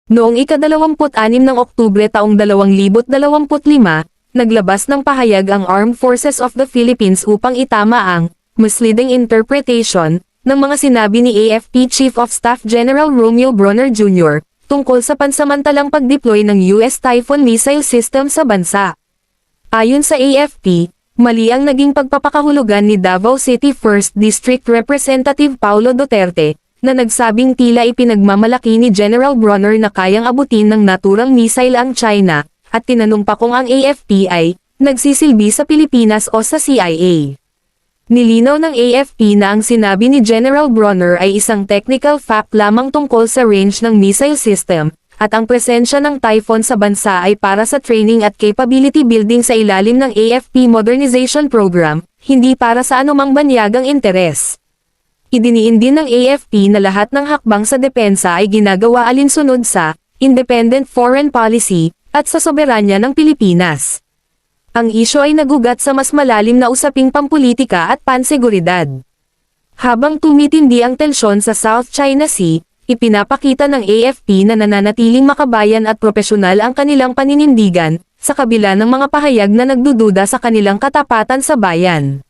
Noong ika-26 ng Oktubre taong 2025, naglabas ng pahayag ang Armed Forces of the Philippines upang itama ang misleading interpretation ng mga sinabi ni AFP Chief of Staff General Romeo Bronner Jr. tungkol sa pansamantalang pag-deploy ng US Typhoon missile system sa bansa. Ayon sa AFP, mali ang naging pagpapakahulugan ni Davao City 1st District Representative Paulo Duterte, na nagsabing tila ipinagmamalaki ni General Bronner na kayang abutin ng naturang missile ang China, at tinanong pa kung ang AFP ay nagsisilbi sa Pilipinas o sa CIA. Nilinaw ng AFP na ang sinabi ni General Bronner ay isang technical fact lamang tungkol sa range ng missile system, at ang presensya ng Typhoon sa bansa ay para sa training at capability building sa ilalim ng AFP Modernization Program, hindi para sa anumang banyagang interes. Idiniin din ng AFP na lahat ng hakbang sa depensa ay ginagawa alinsunod sa independent foreign policy at sa soberanya ng Pilipinas. Ang isyu ay nagugat sa mas malalim na usaping pampulitika at panseguridad. Habang tumitindi ang tensyon sa South China Sea, ipinapakita ng AFP na nananatiling makabayan at propesyonal ang kanilang paninindigan, sa kabila ng mga pahayag na nagdududa sa kanilang katapatan sa bayan.